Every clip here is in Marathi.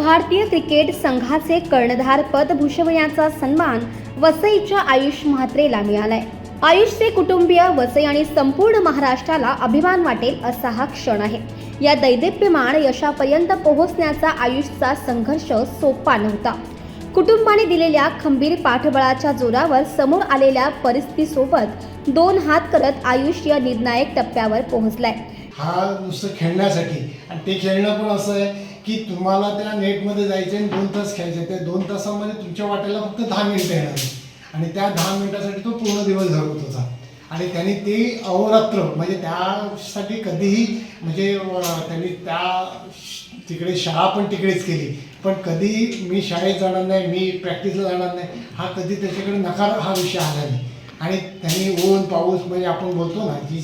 भारतीय क्रिकेट संघाचे कर्णधार पद भूषवण्याचा सन्मान वसईच्या आयुष म्हात्रेला मिळालाय। आयुषचे कुटुंबीय, वसई आणि संपूर्ण महाराष्ट्राला अभिमान वाटेल असा हा क्षण आहे। या दैदिप्यमान यशापर्यंत पोहोचण्याचा आयुषचा संघर्ष सोपा नव्हता। कुटुंबाने दिलेल्या खंबीर पाठबळाच्या जोरावर समोर आलेल्या परिस्थितीसोबत दोन हात करत आयुष या निर्णायक टप्प्यावर पोहोचलाय। हा नुसतं खेळण्यासाठी, आणि ते खेळणं पण असं आहे की तुम्हाला त्या नेटमध्ये जायचं आणि 2 तास खेळायचे। त्या 2 तासामध्ये तुमच्या वाट्याला फक्त 10 मिनिटं येणार आणि त्या 10 मिनिटासाठी तो पूर्ण दिवस घालवत होता। आणि त्यांनी ते अहोरात्र म्हणजे त्यासाठी कधीही म्हणजे त्यांनी तिकडे शाळा पण तिकडेच केली, पण कधी मी शाळेत जाणार नाही, मी प्रॅक्टिसला जाणार नाही, हा कधी त्याच्याकडे नकार हा विषय आला नाही। आणि त्यांनी ऊन पाऊस म्हणजे आपण बोलतो ना की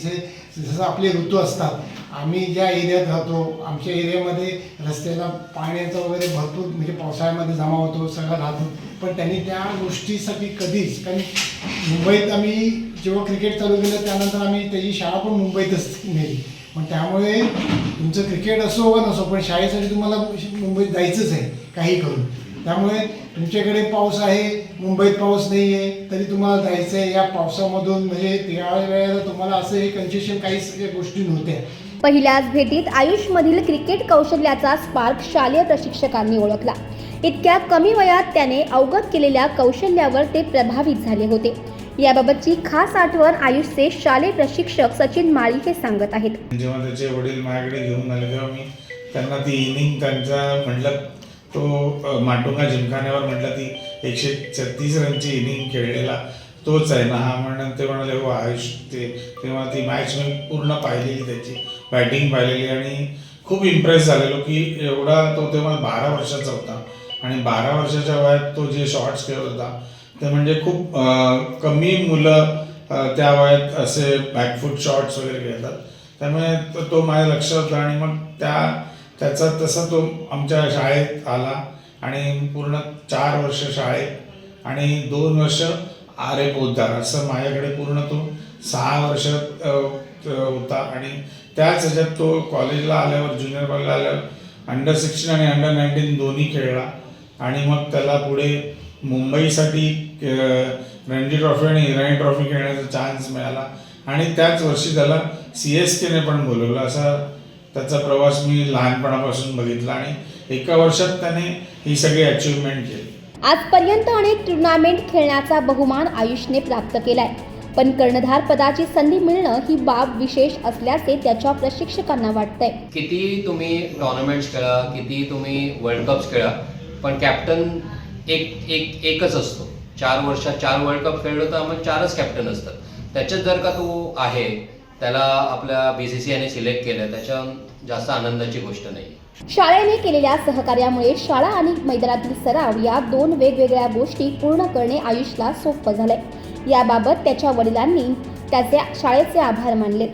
जसं आपले ऋतू असतात, आम्ही ज्या एरियात राहतो आमच्या एरियामध्ये रस्त्याला पाण्याचा वगैरे भरपूर म्हणजे पावसाळ्यामध्ये जमा होतो, सगळं राहतो, पण त्यांनी त्या गोष्टीसाठी कधीच, कारण मुंबईत आम्ही जेव्हा क्रिकेट चालू केलं त्यानंतर आम्ही त्याची शाळा पण मुंबईतच नेली, पण त्यामुळे तुमचं क्रिकेट असो वा नसो पण शाळेसाठी तुम्हाला मुंबईत जायचंच आहे काही करून। त्यामुळे तुमच्याकडे पाऊस आहे, मुंबईत पाऊस नाही आहे, तरी तुम्हाला जायचं आहे या पावसामधून। म्हणजे त्या वेळेला तुम्हाला असं हे कन्सेशन काहीच गोष्टी नव्हत्या। पहिल्याच भेटीत आयुषमधील क्रिकेट कौशल्याचा स्पार्क शालेय प्रशिक्षकांनी ओळखला। इतक्या कमी वयात त्याने अवगत केलेल्या कौशल्यावर ते प्रभावित झाले होते। याबाबतची खास आठवण आयुषचे शालेय प्रशिक्षक सचिन माळी हे सांगत आहेत। जेव्हा त्याचे वडील माझ्याकडे घेऊन आले तेव्हा मी त्यांना ती इनिंग त्यांचा म्हटलं, तो माटुंगा जिमखान्यावर म्हटलं ती 136 रनची इनिंग खेळलेला तोच आहे ना हा म्हणून ते म्हणाले हो आयुष। तेव्हा ती मॅच मी पूर्ण पाहिलेली, त्याची बॅटिंग पाहिलेली आणि खूप इम्प्रेस झालेलो की एवढा तो तेव्हा 12 वर्षाचा होता आणि 12 वर्षाच्या वयात तो जे शॉट्स खेळत होता ते म्हणजे खूप कमी मुलं त्या वयात असे बॅकफूट शॉट्स वगैरे खेळतात। त्यामुळे तो माझ्या लक्षात होता आणि मग त्याचा तसा तो आमच्या शाळेत आला आणि पूर्ण 4 वर्ष शाळेत आणि 2 वर्ष आरे पोद्दार असं माझ्याकडे पूर्ण तो 6 वर्ष होता। आणि त्याच ह्याच्यात तो कॉलेजला आल्यावर, ज्युनियर कॉलेजला आल्यावर अंडर-16 आणि अंडर-19 दोन्ही खेळला आणि मग त्याला पुढे मुंबईसाठी रणजी ट्रॉफी आणि इराणी ट्रॉफी खेळण्याचा चान्स मिळाला आणि त्याच वर्षी त्याला CSKने पण बोलवलं। असा त्याचा प्रवास मी लहानपणापासून बघितला आणि एका वर्षात त्याने ही सगळी अचीवमेंट केली। आजपर्यंत अनेक टुर्नामेंट खेळण्याचा बहुमान आयुषने प्राप्त केलाय, पण कर्णधार पदाची संधी मिळणं ही बाब विशेष असल्याचे त्याच्या प्रशिक्षकांना वाटतंय। किती तुम्ही टुर्नामेंट्स खेळा, किती तुम्ही वर्ल्ड कप्स खेळा, पण कॅप्टन एकच असतो। 4 वर्षात 4 वर्ल्ड कप खेळलो तर आम्हाला 4च कॅप्टन असतात। त्याच्यात जर का तो आहे, त्याला आपल्या BCCIने सिलेक्ट केलं, त्याच्या जास्त आनंदाची गोष्ट नाही। शाळेने केलेल्या सहकार्यामुळे शाळा आणि मैदानातील सराव या 2 वेगवेगळ्या गोष्टी पूर्ण करणे आयुषला सोपं झालंय। याबाबत त्याच्या वडिलांनी त्याचे शाळेचे आभार मानले।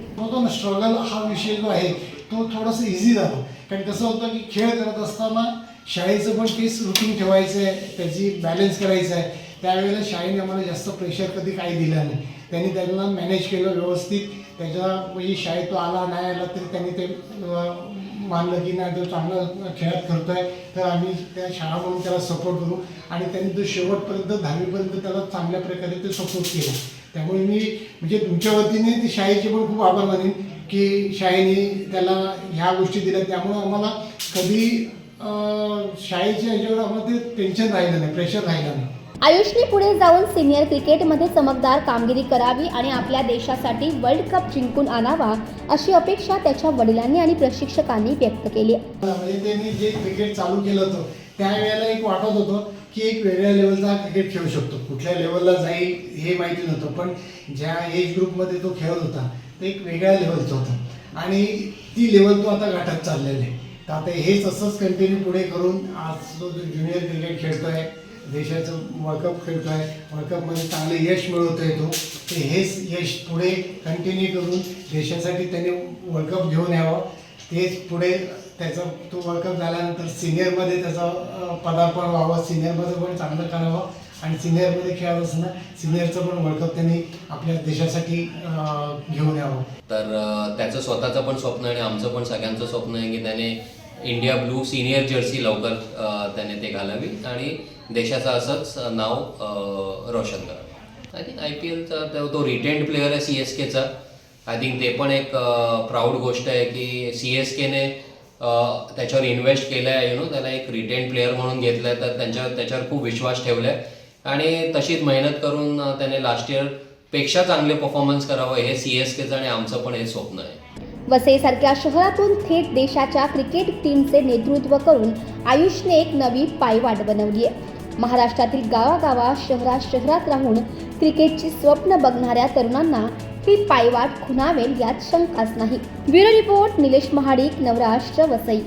स्ट्रगल हा विषय जो आहे तो थोडासा इझी झाला, कारण कसं होतं की खेळ करत असताना शाळेचं पण तेच रुटीन ठेवायचं आहे, त्याची बॅलन्स करायचं आहे। त्यावेळेला शाळेने आम्हाला जास्त प्रेशर कधी काही दिलं नाही, त्यांनी त्यांना मॅनेज केलं व्यवस्थित। त्याच्या म्हणजे शाळेत तो आला नाही आला तरी त्यांनी ते मानलं की नाही तो चांगला खेळात करतो आहे तर आम्ही त्या शाळा म्हणून त्याला सपोर्ट करू, आणि त्यांनी तो शेवटपर्यंत 10वीपर्यंत त्याला चांगल्या प्रकारे ते सपोर्ट केला। त्यामुळे मी म्हणजे तुमच्या वतीने ती शाळेचे पण खूप आभार मानेन की शाळेने त्याला ह्या गोष्टी दिल्या, त्यामुळं आम्हाला कधी शाळेच्या ह्याच्यावर आम्हाला ते टेन्शन राहिलं नाही, प्रेशर राहिलं नाही। आयुषने पुढे जाऊन सिनियर क्रिकेटमध्ये चमकदार कामगिरी करावी आणि आपल्या देशासाठी वर्ल्ड कप जिंकून आणावा अशी अपेक्षा त्याच्या वडिलांनी आणि प्रशिक्षकांनी व्यक्त केली। म्हणजे त्यांनी जे क्रिकेट चालू केलं होतं त्यावेळेला एक वाटत होतं की एक वेगळ्या लेवलचा क्रिकेट खेळू शकतो, कुठल्या लेवलला जाईल हे माहिती नव्हतं, पण ज्या एज ग्रुपमध्ये तो खेळत होता ते एक वेगळ्या लेवलचं होतं आणि ती लेवल तो आता गाठत चाललेलं आहे। तर आता हेच असंच कंटिन्यू पुढे करून आज जो ज्युनियर क्रिकेट खेळतोय, देशाचं वर्ल्ड कप खेळतोय, वर्ल्ड कपमध्ये चांगले यश मिळवतोय तो, ते हेच यश पुढे कंटिन्यू करून देशासाठी त्याने वर्ल्ड कप घेऊन यावं। तेच पुढे त्याचा तो वर्ल्ड कप झाल्यानंतर सिनियरमध्ये त्याचा पदार्पण व्हावं, सिनियरमध्ये पण चांगलं करावं आणि सिनियरमध्ये खेळत असताना सिनियरचं पण वर्ल्ड कप त्यांनी आपल्या देशासाठी घेऊन यावं। तर त्याचं स्वतःचं पण स्वप्न आणि आमचं पण सगळ्यांचं स्वप्न आहे की त्याने इंडिया ब्लू सिनियर जर्सी लवकर त्याने ते घालावी आणि देशाचं असंच नाव रोशन करावं. आय थिंक IPLचा तो रिटेन्ड प्लेअर आहे CSKचा. आय थिंक ते पण एक प्राऊड गोष्ट आहे की CSKने त्याच्यावर इन्व्हेस्ट केलं आहे. त्याला एक रिटेन्ड प्लेअर म्हणून घेतलं आहे, तर त्याच्यावर खूप विश्वास ठेवला आहे आणि तशीच मेहनत करून त्याने लास्ट इयरपेक्षा चांगले परफॉर्मन्स करावं हे CSKचं आणि आमचं पण हे स्वप्न आहे. वसईसारख्या शहरातून थेट देशाच्या क्रिकेट टीमचे नेतृत्व करून आयुषने एक नवी पायवाट बनवली आहे. महाराष्ट्रातील गावागावात शहरात राहून क्रिकेटची स्वप्न बघणाऱ्या तरुणांना ही पायवाट खुणावेल यात शंकाच नाही. Bureau report, Nilesh Mahadik, Navrashtra, Vasai.